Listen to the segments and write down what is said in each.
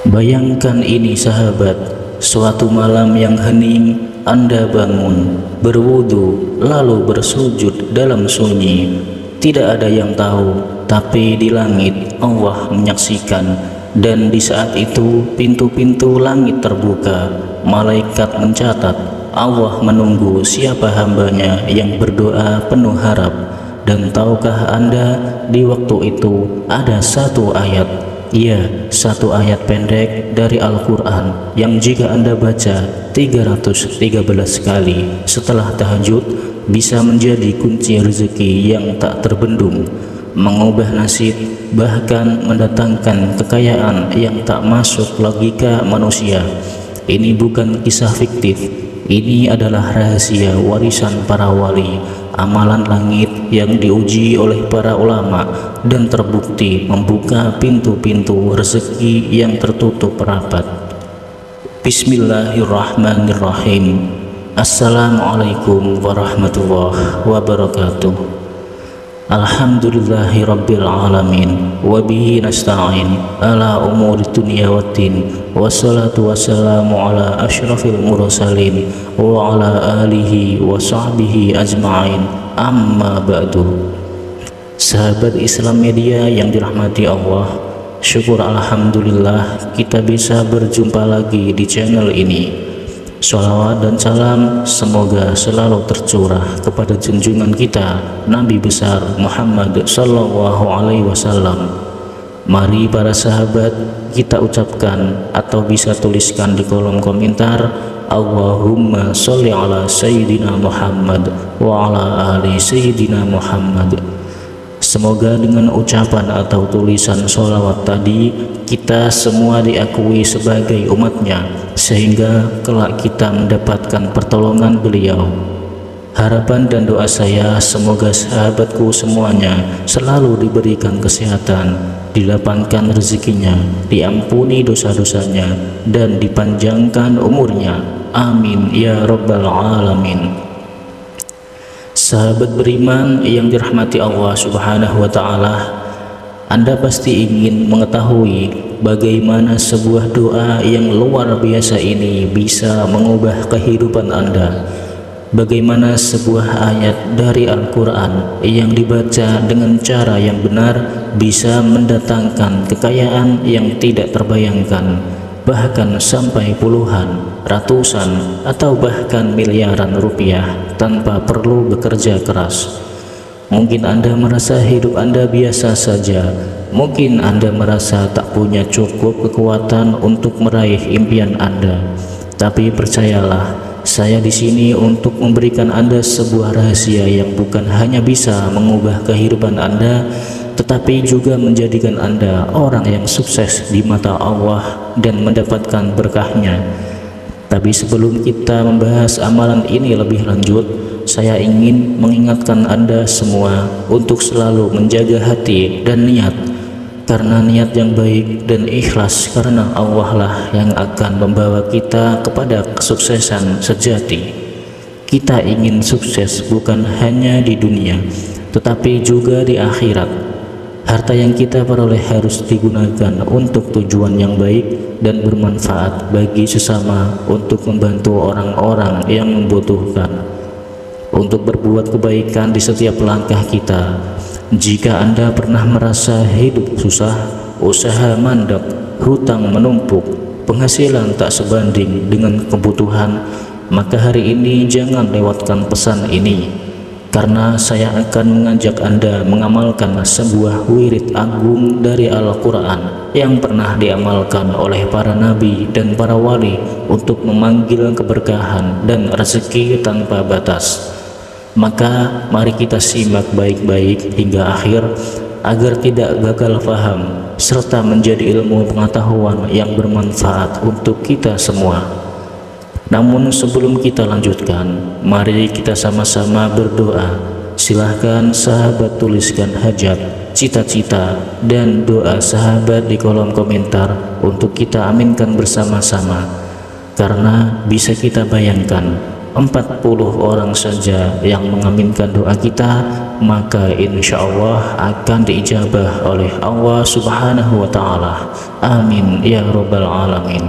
Bayangkan ini sahabat, suatu malam yang hening, Anda bangun, berwudu, lalu bersujud dalam sunyi. Tidak ada yang tahu, tapi di langit Allah menyaksikan. Dan di saat itu pintu-pintu langit terbuka, malaikat mencatat, Allah menunggu siapa hambanya yang berdoa penuh harap. Dan tahukah Anda, di waktu itu ada satu ayat, ya, satu ayat pendek dari Al-Quran yang jika Anda baca 313 kali setelah tahajud bisa menjadi kunci rezeki yang tak terbendung, mengubah nasib, bahkan mendatangkan kekayaan yang tak masuk logika manusia. Ini bukan kisah fiktif, ini adalah rahasia warisan para wali, amalan langit yang diuji oleh para ulama dan terbukti membuka pintu-pintu rezeki yang tertutup rapat. Bismillahirrahmanirrahim. Assalamualaikum warahmatullahi wabarakatuh. Alhamdulillahi rabbil alamin, wabihi nasta'in ala umuri dunya waddin, wassalatu wassalamu ala ashrafil mursalin wa ala alihi wa sahbihi ajma'in, amma ba'du. Sahabat Islam Media yang dirahmati Allah, syukur alhamdulillah kita bisa berjumpa lagi di channel ini. Sholawat dan salam semoga selalu tercurah kepada junjungan kita Nabi besar Muhammad Sallallahu Alaihi Wasallam. Mari para sahabat kita ucapkan atau bisa tuliskan di kolom komentar, Allahumma sholli ala Sayyidina Muhammad wa ala ali Sayyidina Muhammad. Semoga dengan ucapan atau tulisan sholawat tadi kita semua diakui sebagai umatnya, sehingga kelak kita mendapatkan pertolongan beliau. Harapan dan doa saya semoga sahabatku semuanya selalu diberikan kesehatan, dilapangkan rezekinya, diampuni dosa-dosanya, dan dipanjangkan umurnya. Amin ya rabbal alamin. Sahabat beriman yang dirahmati Allah Subhanahu wa Ta'ala, Anda pasti ingin mengetahui bagaimana sebuah doa yang luar biasa ini bisa mengubah kehidupan Anda. Bagaimana sebuah ayat dari Al-Quran yang dibaca dengan cara yang benar bisa mendatangkan kekayaan yang tidak terbayangkan, bahkan sampai puluhan, ratusan, atau bahkan miliaran rupiah tanpa perlu bekerja keras. Mungkin Anda merasa hidup Anda biasa saja, mungkin Anda merasa tak punya cukup kekuatan untuk meraih impian Anda. Tapi percayalah, saya di sini untuk memberikan Anda sebuah rahasia yang bukan hanya bisa mengubah kehidupan Anda, tetapi juga menjadikan Anda orang yang sukses di mata Allah dan mendapatkan berkahnya. Tapi sebelum kita membahas amalan ini lebih lanjut, saya ingin mengingatkan Anda semua untuk selalu menjaga hati dan niat, karena niat yang baik dan ikhlas karena Allah lah yang akan membawa kita kepada kesuksesan sejati. Kita ingin sukses bukan hanya di dunia, tetapi juga di akhirat. Harta yang kita peroleh harus digunakan untuk tujuan yang baik dan bermanfaat bagi sesama, untuk membantu orang-orang yang membutuhkan, untuk berbuat kebaikan di setiap langkah kita. Jika Anda pernah merasa hidup susah, usaha mandek, hutang menumpuk, penghasilan tak sebanding dengan kebutuhan, maka hari ini jangan lewatkan pesan ini, karena saya akan mengajak Anda mengamalkan sebuah wirid agung dari Al-Quran yang pernah diamalkan oleh para nabi dan para wali untuk memanggil keberkahan dan rezeki tanpa batas. Maka mari kita simak baik-baik hingga akhir agar tidak gagal faham serta menjadi ilmu pengetahuan yang bermanfaat untuk kita semua. Namun sebelum kita lanjutkan, mari kita sama-sama berdoa. Silahkan sahabat tuliskan hajat, cita-cita, dan doa sahabat di kolom komentar untuk kita aminkan bersama-sama. Karena bisa kita bayangkan, 40 orang saja yang mengaminkan doa kita, maka insya Allah akan diijabah oleh Allah Subhanahu wa Ta'ala. Amin ya Rabbal Alamin.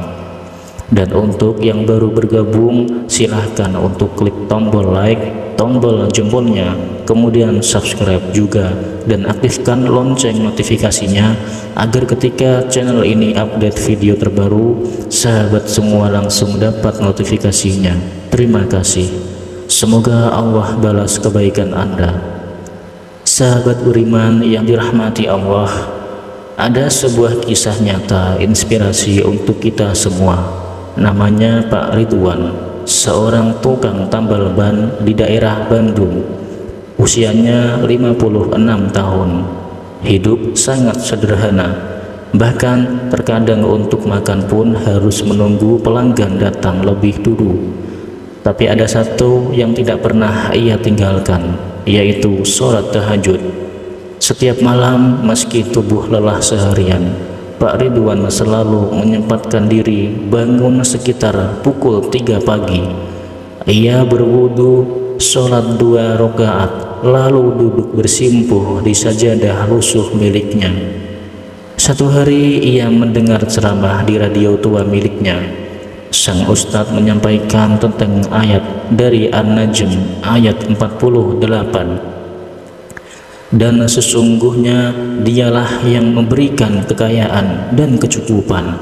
Dan untuk yang baru bergabung, silahkan untuk klik tombol like, tombol jempolnya, kemudian subscribe juga, dan aktifkan lonceng notifikasinya agar ketika channel ini update video terbaru, sahabat semua langsung dapat notifikasinya. Terima kasih. Semoga Allah balas kebaikan Anda. Sahabat beriman yang dirahmati Allah, ada sebuah kisah nyata inspirasi untuk kita semua. Namanya Pak Ridwan, seorang tukang tambal ban di daerah Bandung. Usianya 56 tahun. Hidup sangat sederhana. Bahkan terkadang untuk makan pun harus menunggu pelanggan datang lebih dulu. Tapi ada satu yang tidak pernah ia tinggalkan, yaitu sholat tahajud. Setiap malam meski tubuh lelah seharian, Pak Ridwan selalu menyempatkan diri bangun sekitar pukul 3 pagi. Ia berwudu, sholat 2 rakaat, lalu duduk bersimpuh di sajadah lusuh miliknya. Satu hari ia mendengar ceramah di radio tua miliknya. Sang ustadz menyampaikan tentang ayat dari An-Najm ayat 48. Dan sesungguhnya dialah yang memberikan kekayaan dan kecukupan.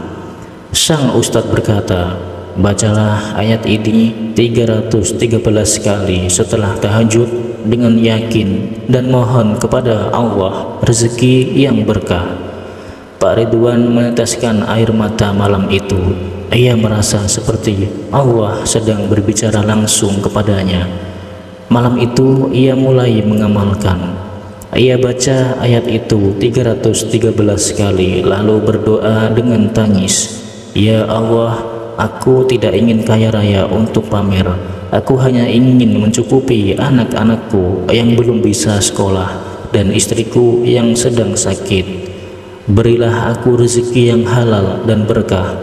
Sang ustadz berkata, bacalah ayat ini 313 kali setelah tahajud dengan yakin dan mohon kepada Allah rezeki yang berkah. Pak Ridwan meneteskan air mata malam itu. Ia merasa seperti Allah sedang berbicara langsung kepadanya. Malam itu ia mulai mengamalkan. Ia baca ayat itu 313 kali lalu berdoa dengan tangis, ya Allah, aku tidak ingin kaya raya untuk pamer. Aku hanya ingin mencukupi anak-anakku yang belum bisa sekolah dan istriku yang sedang sakit. Berilah aku rezeki yang halal dan berkah.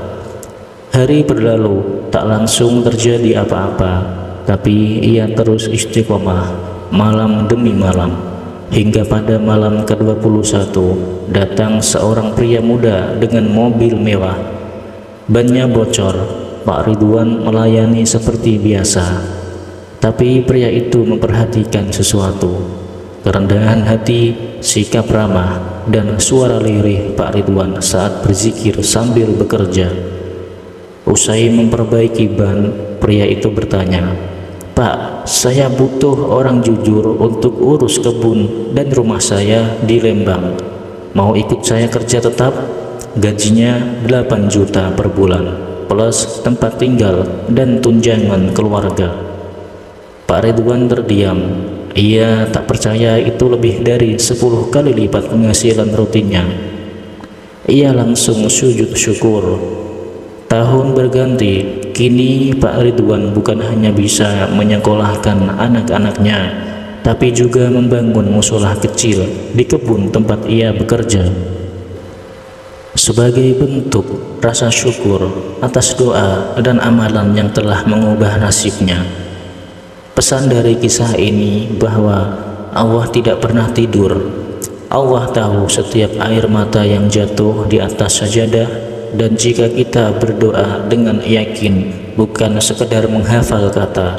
Hari berlalu, tak langsung terjadi apa-apa, tapi ia terus istiqomah malam demi malam. Hingga pada malam ke-21 datang seorang pria muda dengan mobil mewah. Bannya bocor. Pak Ridwan melayani seperti biasa, tapi pria itu memperhatikan sesuatu. Kerendahan hati, sikap ramah, dan suara lirih Pak Ridwan saat berzikir sambil bekerja. Usai memperbaiki ban, pria itu bertanya, Pak, saya butuh orang jujur untuk urus kebun dan rumah saya di Lembang. Mau ikut saya kerja tetap? Gajinya 8 juta per bulan, plus tempat tinggal dan tunjangan keluarga. Pak Ridwan terdiam. Ia tak percaya itu lebih dari 10 kali lipat penghasilan rutinnya. Ia langsung sujud syukur. Tahun berganti, kini Pak Ridwan bukan hanya bisa menyekolahkan anak-anaknya, tapi juga membangun musola kecil di kebun tempat ia bekerja. Sebagai bentuk rasa syukur atas doa dan amalan yang telah mengubah nasibnya. Pesan dari kisah ini bahwa Allah tidak pernah tidur. Allah tahu setiap air mata yang jatuh di atas sajadah. Dan jika kita berdoa dengan yakin, bukan sekedar menghafal kata,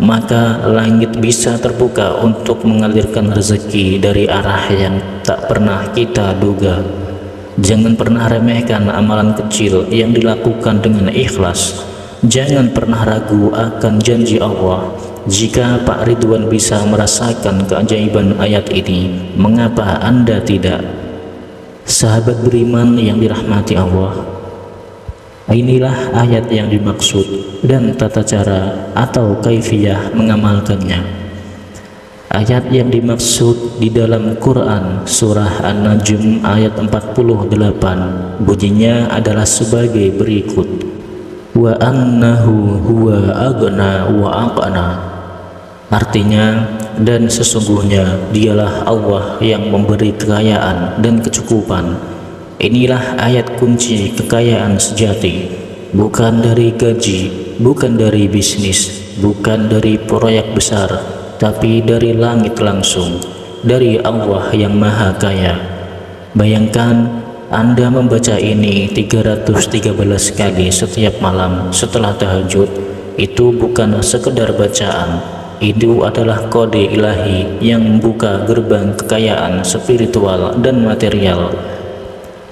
maka langit bisa terbuka untuk mengalirkan rezeki dari arah yang tak pernah kita duga. Jangan pernah remehkan amalan kecil yang dilakukan dengan ikhlas. Jangan pernah ragu akan janji Allah. Jika Pak Ridwan bisa merasakan keajaiban ayat ini, mengapa Anda tidak? Sahabat beriman yang dirahmati Allah, inilah ayat yang dimaksud dan tata cara atau kaifiyah mengamalkannya. Ayat yang dimaksud di dalam Quran surah An-Najm ayat 48 bunyinya adalah sebagai berikut, wa annahu huwa aghna wa aqna. Artinya, dan sesungguhnya dialah Allah yang memberi kekayaan dan kecukupan. Inilah ayat kunci kekayaan sejati, bukan dari gaji, bukan dari bisnis, bukan dari proyek besar, tapi dari langit langsung, dari Allah yang Maha Kaya. Bayangkan Anda membaca ini 313 kali setiap malam setelah tahajud. Itu bukan sekedar bacaan, itu adalah kode ilahi yang membuka gerbang kekayaan spiritual dan material.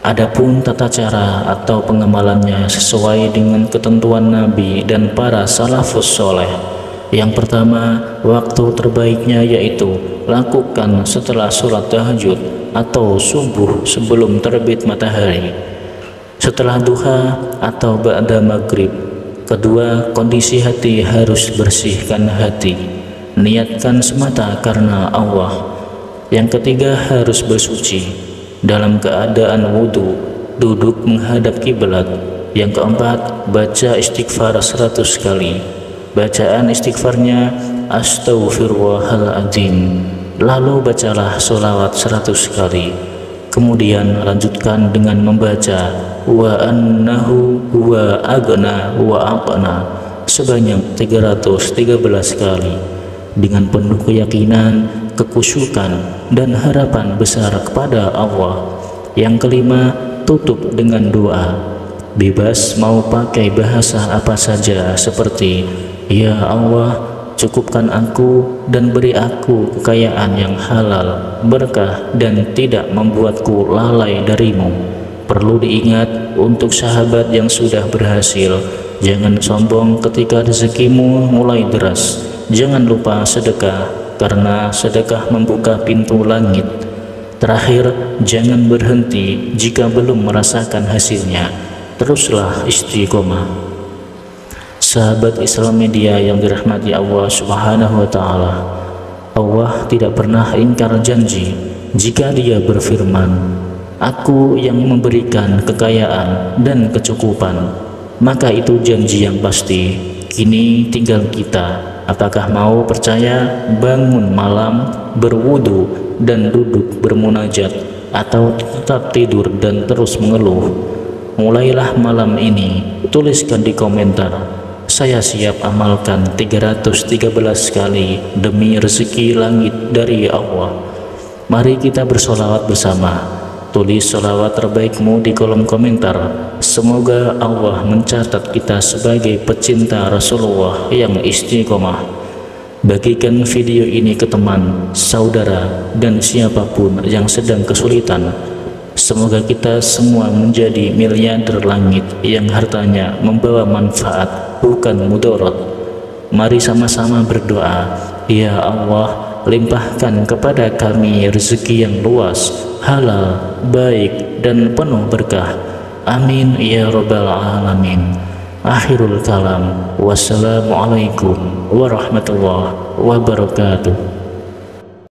Adapun tata cara atau pengamalannya sesuai dengan ketentuan Nabi dan para salafus soleh. Yang pertama, waktu terbaiknya yaitu lakukan setelah sholat tahajud atau subuh sebelum terbit matahari, setelah duha atau ba'da maghrib. Kedua, kondisi hati harus bersihkan hati, niatkan semata karena Allah. Yang ketiga, harus bersuci dalam keadaan wudhu, duduk menghadap kiblat. Yang keempat, baca istighfar 100 kali. Bacaan istighfarnya Astaghfirullahaladzim, lalu bacalah sholawat 100 kali. Kemudian lanjutkan dengan membaca wa annahu huwa aghna wa aqna sebanyak 313 kali dengan penuh keyakinan, kekhusyukan dan harapan besar kepada Allah. Yang kelima, tutup dengan doa. Bebas mau pakai bahasa apa saja seperti ya Allah, cukupkan aku dan beri aku kekayaan yang halal, berkah dan tidak membuatku lalai darimu. Perlu diingat untuk sahabat yang sudah berhasil, jangan sombong ketika rezekimu mulai deras. Jangan lupa sedekah, karena sedekah membuka pintu langit. Terakhir, jangan berhenti jika belum merasakan hasilnya. Teruslah istiqomah. Sahabat Islam Media yang dirahmati Allah Subhanahu wa Ta'ala, Allah tidak pernah ingkar janji jika Dia berfirman, Aku yang memberikan kekayaan dan kecukupan. Maka itu janji yang pasti. Kini tinggal kita, apakah mau percaya, bangun malam, berwudu dan duduk bermunajat, atau tetap tidur dan terus mengeluh? Mulailah malam ini, tuliskan di komentar, saya siap amalkan 313 kali demi rezeki langit dari Allah. Mari kita bersolawat bersama. Tulis solawat terbaikmu di kolom komentar. Semoga Allah mencatat kita sebagai pecinta Rasulullah yang istiqomah. Bagikan video ini ke teman, saudara, dan siapapun yang sedang kesulitan. Semoga kita semua menjadi miliarder langit yang hartanya membawa manfaat, bukan mudarat. Mari sama-sama berdoa, ya Allah, limpahkan kepada kami rezeki yang luas, halal, baik, dan penuh berkah. Amin ya rabbal alamin. Akhirul kalam. Wassalamualaikum warahmatullahi wabarakatuh.